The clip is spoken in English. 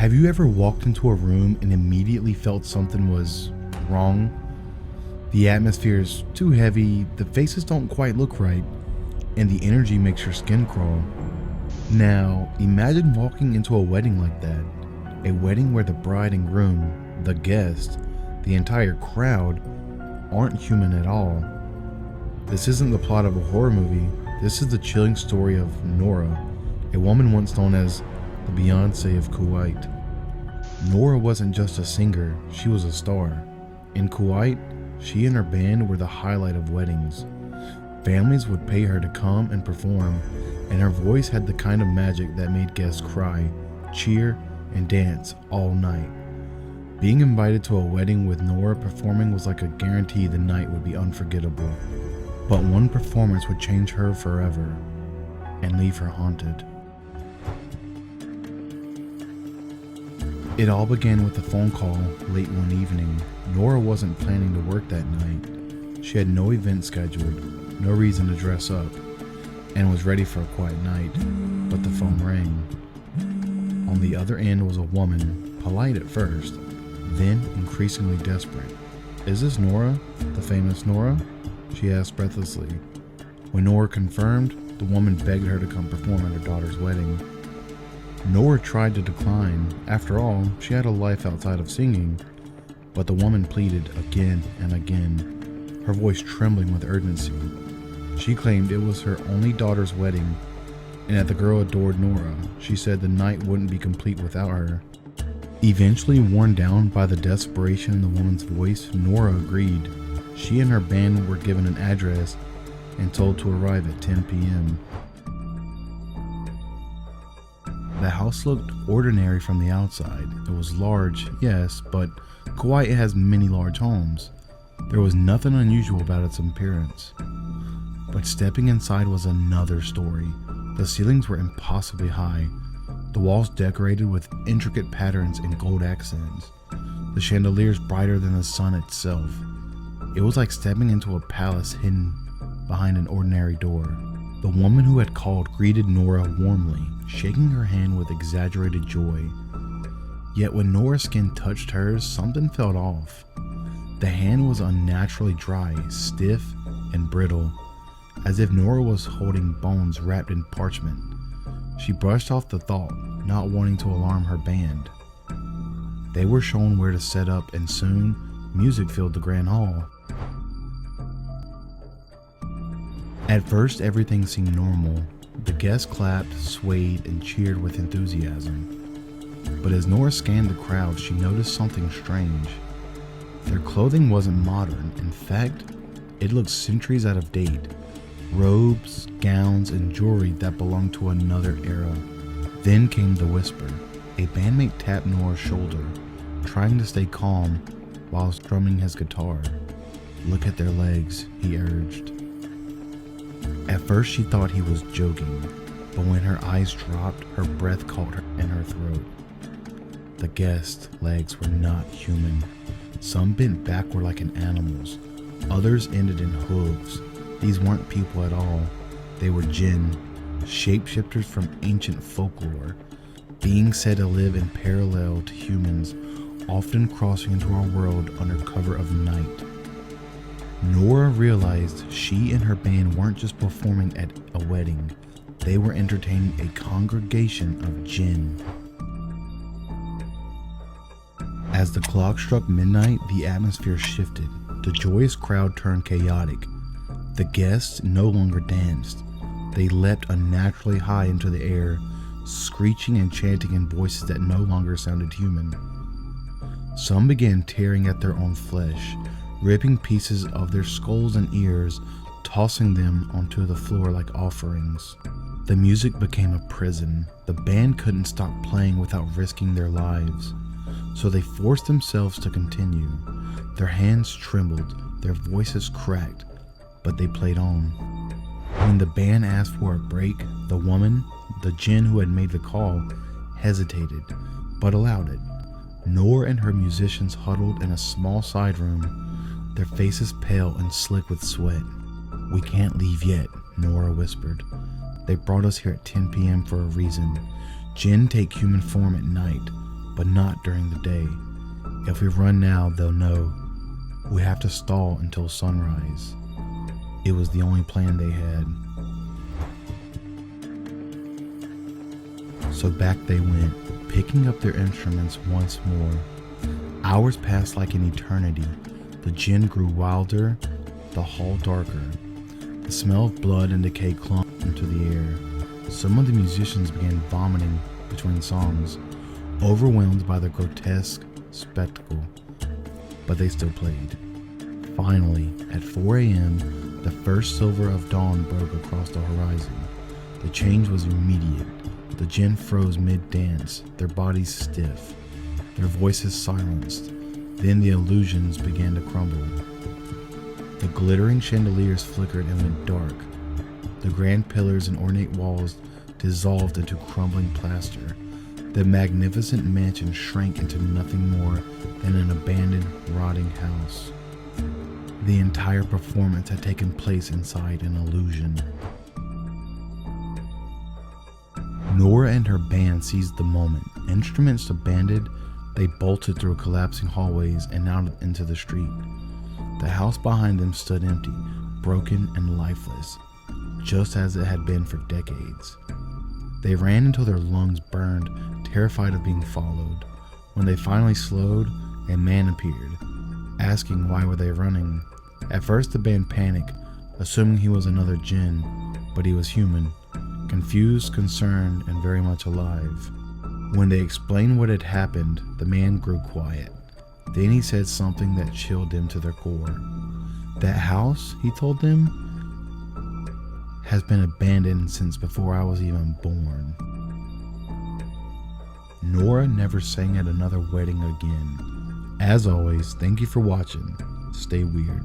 Have you ever walked into a room and immediately felt something was wrong? The atmosphere is too heavy, the faces don't quite look right, and the energy makes your skin crawl. Now, imagine walking into a wedding like that. A wedding where the bride and groom, the guest, the entire crowd aren't human at all. This isn't the plot of a horror movie. This is the chilling story of Nora, a woman once known as the Beyoncé of Kuwait. Nora wasn't just a singer, she was a star. In Kuwait, she and her band were the highlight of weddings. Families would pay her to come and perform, and her voice had the kind of magic that made guests cry, cheer, and dance all night. Being invited to a wedding with Nora performing was like a guarantee the night would be unforgettable. But one performance would change her forever and leave her haunted. It all began with a phone call late one evening. Nora wasn't planning to work that night. She had no event scheduled, no reason to dress up, and was ready for a quiet night, but the phone rang. On the other end was a woman, polite at first, then increasingly desperate. "Is this Nora, the famous Nora?" she asked breathlessly. When Nora confirmed, the woman begged her to come perform at her daughter's wedding. Nora tried to decline. After all, she had a life outside of singing. But the woman pleaded again and again, her voice trembling with urgency. She claimed it was her only daughter's wedding, and that the girl adored Nora. She said the night wouldn't be complete without her. Eventually worn down by the desperation in the woman's voice, Nora agreed. She and her band were given an address and told to arrive at 10 p.m. The house looked ordinary from the outside. It was large, yes, but Kuwait has many large homes. There was nothing unusual about its appearance. But stepping inside was another story. The ceilings were impossibly high, the walls decorated with intricate patterns and gold accents, the chandeliers brighter than the sun itself. It was like stepping into a palace hidden behind an ordinary door. The woman who had called greeted Nora warmly, shaking her hand with exaggerated joy. Yet when Nora's skin touched hers, something felt off. The hand was unnaturally dry, stiff, and brittle, as if Nora was holding bones wrapped in parchment. She brushed off the thought, not wanting to alarm her band. They were shown where to set up, and soon, music filled the grand hall. At first, everything seemed normal. The guests clapped, swayed, and cheered with enthusiasm. But as Nora scanned the crowd, she noticed something strange. Their clothing wasn't modern. In fact, it looked centuries out of date. Robes, gowns, and jewelry that belonged to another era. Then came the whisper. A bandmate tapped Nora's shoulder, trying to stay calm while strumming his guitar. "Look at their legs," he urged. At first she thought he was joking, but when her eyes dropped, her breath caught her in her throat. The guests' legs were not human. Some bent backward like an animal's. Others ended in hooves. These weren't people at all. They were jinn, shapeshifters from ancient folklore, beings said to live in parallel to humans, often crossing into our world under cover of night. Nora realized she and her band weren't just performing at a wedding, they were entertaining a congregation of jinn. As the clock struck midnight, the atmosphere shifted. The joyous crowd turned chaotic. The guests no longer danced. They leapt unnaturally high into the air, screeching and chanting in voices that no longer sounded human. Some began tearing at their own flesh, ripping pieces of their skulls and ears, tossing them onto the floor like offerings. The music became a prison. The band couldn't stop playing without risking their lives, so they forced themselves to continue. Their hands trembled, their voices cracked, but they played on. When the band asked for a break, the woman, the jinn who had made the call, hesitated, but allowed it. Nora and her musicians huddled in a small side room, their faces pale and slick with sweat. "We can't leave yet," Nora whispered. "They brought us here at 10 p.m. for a reason. Jinn take human form at night. but not during the day. If we run now, they'll know. We have to stall until sunrise. It was the only plan they had. So back they went, picking up their instruments once more. Hours passed like an eternity. The jinn grew wilder, the hall darker. The smell of blood and decay clung into the air. Some of the musicians began vomiting between songs, overwhelmed by the grotesque spectacle, but they still played. Finally, at 4 a.m., the first silver of dawn broke across the horizon. The change was immediate. The jinn froze mid-dance, their bodies stiff, their voices silenced. Then the illusions began to crumble. The glittering chandeliers flickered and went dark. The grand pillars and ornate walls dissolved into crumbling plaster. The magnificent mansion shrank into nothing more than an abandoned, rotting house. The entire performance had taken place inside an illusion. Nora and her band seized the moment. Instruments abandoned, they bolted through collapsing hallways and out into the street. The house behind them stood empty, broken and lifeless, just as it had been for decades. They ran until their lungs burned, terrified of being followed. When they finally slowed, a man appeared, asking why were they running. At first the band panicked, assuming he was another jinn, but he was human, confused, concerned, and very much alive. When they explained what had happened, the man grew quiet. Then he said something that chilled them to their core. That house, he told them, has been abandoned since before I was even born. Nora never sang at another wedding again. As always, thank you for watching. Stay weird.